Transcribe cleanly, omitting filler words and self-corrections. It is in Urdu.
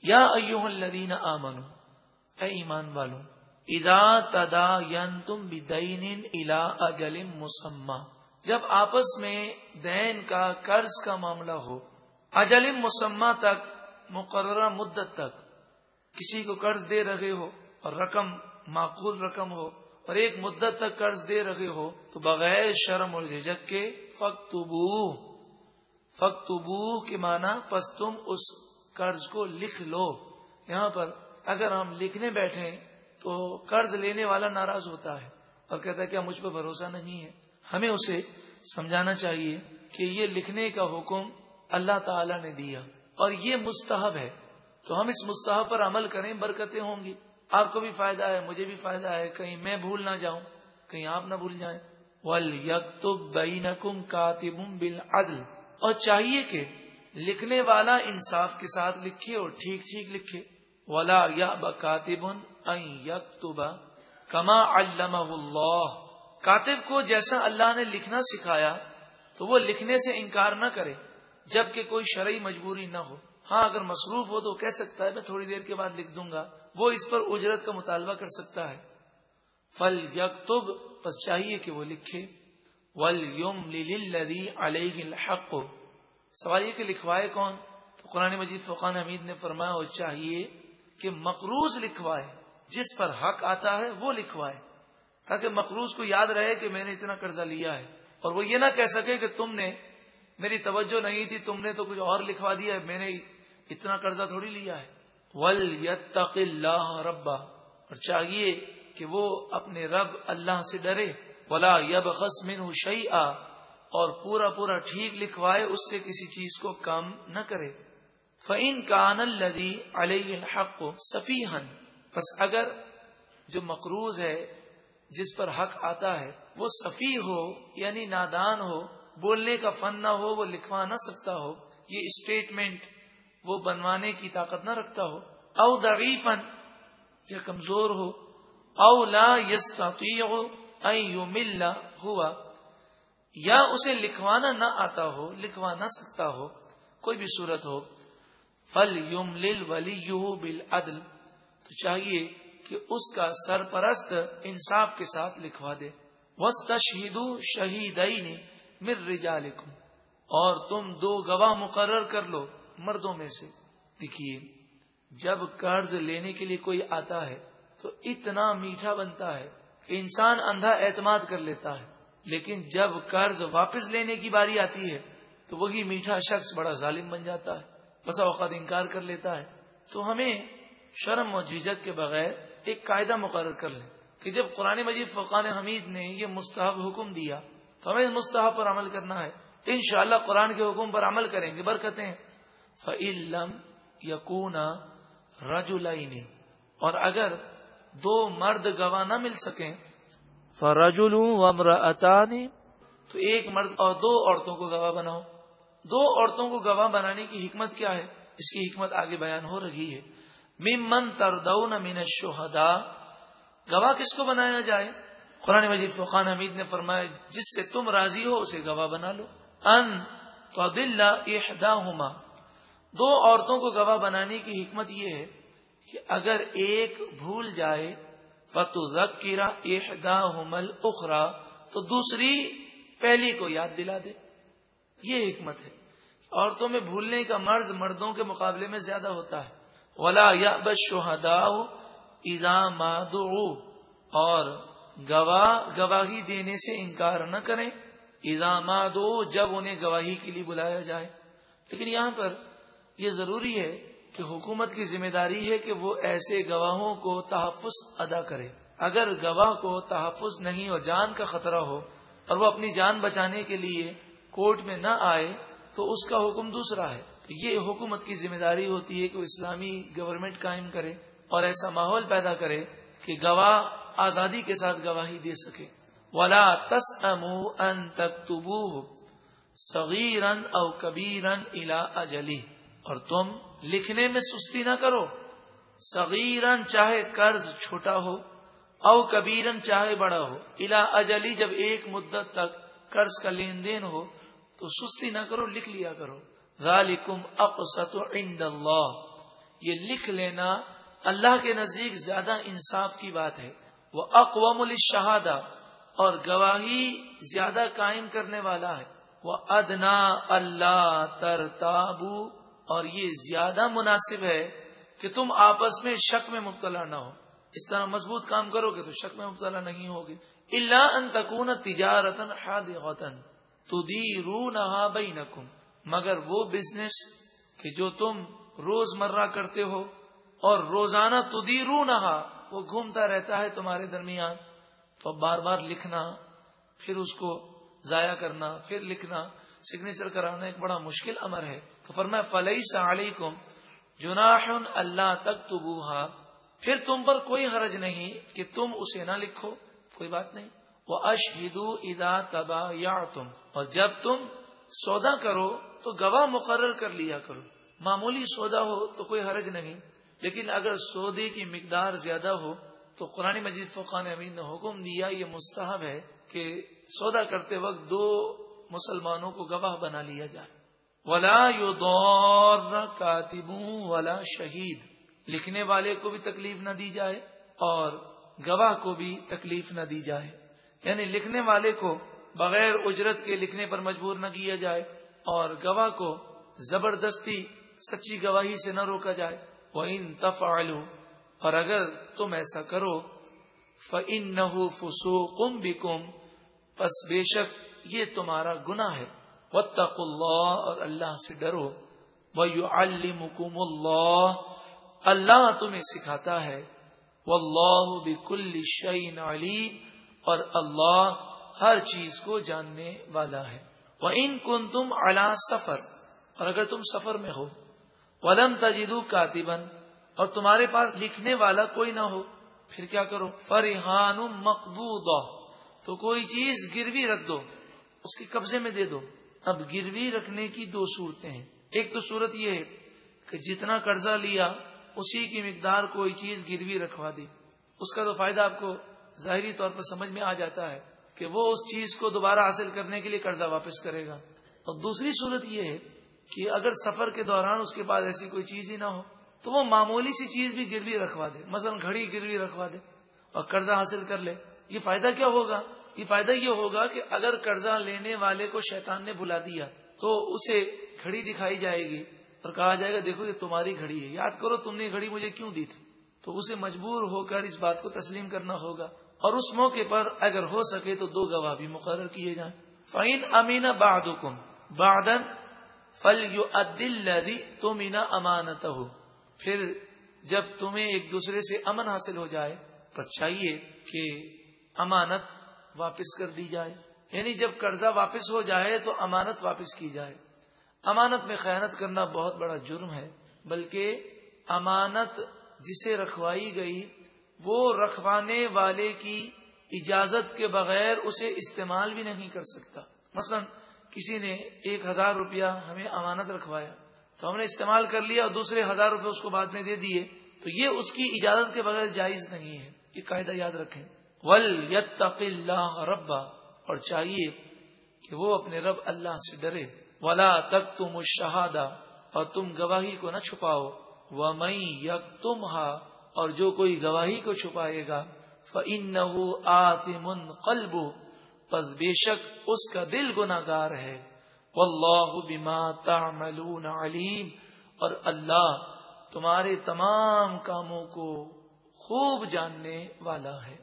یا ایھا الذین آمنوا، اے ایمان والو، اذا تداینتم بدین الی اجل مسمی، جب آپس میں دین کا قرض کا معاملہ ہو، اجل مسمی تک، مقررہ مدت تک، کسی کو قرض دے رہے ہو اور رقم معقول رقم ہو اور ایک مدت تک قرض دے رہے ہو، تو بغیر شرم اور جھجک کے فاکتبوہ کے معنی پس تم اس قرض کو لکھ لو۔ یہاں پر اگر ہم لکھنے بیٹھیں تو قرض لینے والا ناراض ہوتا ہے اور کہتا ہے کیا مجھ پہ بھروسہ نہیں ہے؟ ہمیں اسے سمجھانا چاہیے کہ یہ لکھنے کا حکم اللہ تعالی نے دیا اور یہ مستحب ہے، تو ہم اس مستحب پر عمل کریں، برکتیں ہوں گی، آپ کو بھی فائدہ ہے، مجھے بھی فائدہ ہے، کہیں میں بھول نہ جاؤں، کہیں آپ نہ بھول جائیں۔ وَلْيَكْتُبْ بَيْنَكُمْ كَاتِبٌ بِالْعَدْلِ، اور چاہیے کہ لکھنے والا انصاف کے ساتھ لکھے اور ٹھیک ٹھیک لکھے۔ وَلَا يَأْبَ كَاتِبٌ أَن يَكْتُبَ كَمَا عَلَّمَهُ اللَّهُ، کاتب کو جیسا اللہ نے لکھنا سکھایا تو وہ لکھنے سے انکار نہ کرے جبکہ کوئی شرعی مجبوری نہ ہو۔ ہاں اگر مصروف ہو تو کہہ سکتا ہے میں تھوڑی دیر کے بعد لکھ دوں گا، وہ اس پر اجرت کا مطالبہ کر سکتا ہے۔ فَلْيَكْتُبْ، پس چاہیے کہ وہ لکھے۔ وَلْيُمْلِلِ الَّذِي عَلَيْهِ الْحَقُّ، سوال یہ کہ لکھوائے کون؟ تو قرآن مجید فرقان حمید نے فرمایا اور چاہیے کہ مقروض لکھوائے، جس پر حق آتا ہے وہ لکھوائے، تاکہ مقروض کو یاد رہے کہ میں نے اتنا قرضہ لیا ہے، اور وہ یہ نہ کہہ سکے کہ تم نے میری توجہ نہیں تھی، تم نے تو کچھ اور لکھوا دیا ہے، میں نے اتنا قرضہ تھوڑی لیا ہے۔ وَلْيَتَّقِ اللَّهَ رَبَّهُ، اور چاہیے کہ وہ اپنے رب اللہ سے ڈرے۔ وَلَا يَبْخَسْ مِنْهُ شَيْئًا، اور پورا ٹھیک لکھوائے، اس سے کسی چیز کو کم نہ کرے۔ فَإِنْ كَانَ الَّذِي عَلَيْهِ الْحَقُّ سَفِيهًا، پس اگر جو مقروض ہے جس پر حق آتا ہے وہ سفیہ ہو یعنی نادان ہو، بولنے کا فن نہ ہو، وہ لکھوا نہ سکتا ہو، یہ اسٹیٹمنٹ وہ بنوانے کی طاقت نہ رکھتا ہو، او ضعیفاً، یا کمزور ہو، او لا یستطیع ان یمل ہوا، یا اسے لکھوانا نہ آتا ہو، لکھوا نہ سکتا ہو، کوئی بھی صورت ہو، فَلْيُمْلِلْ وَلِيُّهُ بِالْعَدْلِ، تو چاہیے کہ اس کا سرپرست انصاف کے ساتھ لکھوا دے۔ وَاسْتَشْهِدُوا شَهِيدَيْنِ مِن رِجَالِكُمْ، اور تم 2 گواہ مقرر کر لو مردوں میں سے۔ دیکھیے جب قرض لینے کے لیے کوئی آتا ہے تو اتنا میٹھا بنتا ہے کہ انسان اندھا اعتماد کر لیتا ہے، لیکن جب قرض واپس لینے کی باری آتی ہے تو وہی میٹھا شخص بڑا ظالم بن جاتا ہے، بسا اوقات انکار کر لیتا ہے۔ تو ہمیں شرم و جھجک کے بغیر ایک قاعدہ مقرر کر لیں کہ جب قرآن مجید فرقان حمید نے یہ مستحب حکم دیا تو ہمیں اس مستحب پر عمل کرنا ہے، انشاءاللہ قرآن کے حکم پر عمل کریں گے، برکتیں۔ فَإِن لَّمْ يَكُونَا رَجُلَيْنِ، اور اگر 2 مرد گواہ نہ مل سکیں، فَرَجُلٌ وَامْرَأَتَانِ، تو ایک مرد اور 2 عورتوں کو گواہ بناؤ۔ 2 عورتوں کو گواہ بنانے کی حکمت کیا ہے؟ اس کی حکمت آگے بیان ہو رہی ہے۔ ممن ترضون من الشہداء، گواہ کس کو بنایا جائے؟ قرآن مجید فرقان حمید نے فرمایا جس سے تم راضی ہو اسے گواہ بنا لو۔ ان تضل احداہما، 2 عورتوں کو گواہ بنانے کی حکمت یہ ہے کہ اگر ایک بھول جائے فتذکر احداہما الاخری، تو دوسری پہلی کو یاد دلا دے، یہ حکمت ہے۔ عورتوں میں بھولنے کا مرض مردوں کے مقابلے میں زیادہ ہوتا ہے۔ ولا یأبی الشہداء اذا ما دعوا، اور گواہ گواہی دینے سے انکار نہ کریں، اذا ما دعوا، جب انہیں گواہی کے لیے بلایا جائے۔ لیکن یہاں پر یہ ضروری ہے کہ حکومت کی ذمہ داری ہے کہ وہ ایسے گواہوں کو تحفظ ادا کرے۔ اگر گواہ کو تحفظ نہیں اور جان کا خطرہ ہو اور وہ اپنی جان بچانے کے لیے کورٹ میں نہ آئے تو اس کا حکم دوسرا ہے۔ تو یہ حکومت کی ذمہ داری ہوتی ہے کہ وہ اسلامی گورنمنٹ قائم کرے اور ایسا ماحول پیدا کرے کہ گواہ آزادی کے ساتھ گواہی دے سکے۔ وَلَا تَسْأَمُوا أَن تَكْتُبُوهُ صَغِيرًا أَوْ كَبِيرًا إِلَىٰ أَجَلِهِ، اور تم لکھنے میں سستی نہ کرو، صغیراً چاہے قرض چھوٹا ہو، او کبیراً چاہے بڑا ہو، الی اجلی جب ایک مدت تک قرض کا لین دین ہو تو سستی نہ کرو، لکھ لیا کرو۔ ذالکم اقسط عند اللہ، یہ لکھ لینا اللہ کے نزدیک زیادہ انصاف کی بات ہے. وہ اقوام للشہادہ، اور گواہی زیادہ قائم کرنے والا ہے. وہ ادنا اللہ ترتابو، اور یہ زیادہ مناسب ہے کہ تم آپس میں شک میں مبتلا نہ ہو. اس طرح مضبوط کام کرو گے تو شک میں مبتلا نہیں ہوگے. الا ان تکون تجارتا حاضرۃ تدیرونھا بینکم، مگر وہ بزنس کہ جو تم روز مرہ کرتے ہو اور روزانہ تدیرونھا، وہ گھومتا رہتا ہے تمہارے درمیان، تو بار بار لکھنا، پھر اس کو ضائع کرنا، پھر لکھنا، سگنیچر کرانا ایک بڑا مشکل امر ہے. تو فرمایا فلیس علیکم جناح اللہ تکتبوھا، پھر تم پر کوئی حرج نہیں کہ تم اسے نہ لکھو، کوئی بات نہیں. واشہدوا اذا تبایعتم، اور جب تم سودا کرو تو گواہ مقرر کر لیا کرو. معمولی سودا ہو تو کوئی حرج نہیں، لیکن اگر سودے کی مقدار زیادہ ہو تو قرآن مجید فرقان حمید نے حکم دیا یہ مستحب ہے کہ سودا کرتے وقت 2 مسلمانوں کو گواہ بنا لیا جائے. ولا یضار کاتب ولا شہید، لکھنے والے کو بھی تکلیف نہ دی جائے اور گواہ کو بھی تکلیف نہ دی جائے. یعنی لکھنے والے کو بغیر اجرت کے لکھنے پر مجبور نہ کیا جائے اور گواہ کو زبردستی سچی گواہی سے نہ روکا جائے. وَإِن تَفْعَلُوا، اور اگر تم ایسا کرو، فَإِنَّهُ فُسُوقٌ بِكُمْ، پس بے شک یہ تمہارا گناہ ہے. وَاتَّقُوا اللَّهَ، اور اللہ سے ڈرو. وَيُعَلِّمُكُمُ اللَّهُ، اللہ تمہیں سکھاتا ہے. وَاللَّهُ بِكُلِّ شَيْءٍ عَلِيمٌ، اور اللہ ہر چیز کو جاننے والا ہے. وَإِن كُنتُمْ عَلَى سَفَرٍ، اور اگر تم سفر میں ہو. وَلَمْ تَجِدُوا كَاتِبًا، اور تمہارے پاس لکھنے والا کوئی نہ ہو، پھر کیا کرو؟ فَرِحَانٌ مَقْبُوضَةٌ، تو کوئی چیز گروی رکھ دو، اس کے قبضے میں دے دو. اب گروی رکھنے کی 2 صورتیں ہیں. ایک تو صورت یہ ہے کہ جتنا قرضہ لیا اسی کی مقدار کوئی چیز گروی رکھوا دی، اس کا تو فائدہ آپ کو ظاہری طور پر سمجھ میں آ جاتا ہے کہ وہ اس چیز کو دوبارہ حاصل کرنے کے لیے قرضہ واپس کرے گا. اور دوسری صورت یہ ہے کہ اگر سفر کے دوران اس کے پاس ایسی کوئی چیز ہی نہ ہو تو وہ معمولی سی چیز بھی گروی رکھوا دے، مثلا گھڑی گروی رکھوا دے اور قرضہ حاصل کر لے. یہ فائدہ کیا ہوگا؟ یہ فائدہ یہ ہوگا کہ اگر قرضہ لینے والے کو شیطان نے بلا دیا تو اسے گھڑی دکھائی جائے گی اور کہا جائے گا دیکھو یہ تمہاری گھڑی ہے، یاد کرو تم نے گھڑی مجھے کیوں دی تھی. تو اسے مجبور ہو کر اس بات کو تسلیم کرنا ہوگا. اور اس موقع پر اگر ہو سکے تو 2 گواہ بھی مقرر کیے جائیں. فَإِنْ أَمِنَ بَعْضُكُمْ بَعْضًا فَلْيُؤَدِّ الَّذِي اؤْتُمِنَ أَمَانَتَهُ، پھر جب تمہیں ایک دوسرے سے امن حاصل ہو جائے پس چاہیے کہ امانت واپس کر دی جائے. یعنی جب قرضہ واپس ہو جائے تو امانت واپس کی جائے. امانت میں خیانت کرنا بہت بڑا جرم ہے، بلکہ امانت جسے رکھوائی گئی وہ رکھوانے والے کی اجازت کے بغیر اسے استعمال بھی نہیں کر سکتا. مثلا کسی نے 1000 روپیہ ہمیں امانت رکھوایا تو ہم نے استعمال کر لیا اور دوسرے 1000 روپے اس کو بعد میں دے دیے، تو یہ اس کی اجازت کے بغیر جائز نہیں ہے. یہ قاعدہ یاد رکھیں. وَلْيَتَّقِ اللَّهَ رَبَّهُ، اور چاہیے کہ وہ اپنے رب اللہ سے ڈرے. وَلَا تَكْتُمُوا الشَّهَادَةَ، اور تم گواہی کو نہ چھپاؤ. وَمَن يَكْتُمْهَا، اور جو کوئی گواہی کو چھپائے گا فَإِنَّهُ آثِمٌ قَلْبُهُ، پس بے شک اس کا دل گناہگار ہے. وَاللَّهُ بِمَا تَعْمَلُونَ عَلِيمٌ، اور اللہ تمہارے تمام کاموں کو خوب جاننے والا ہے.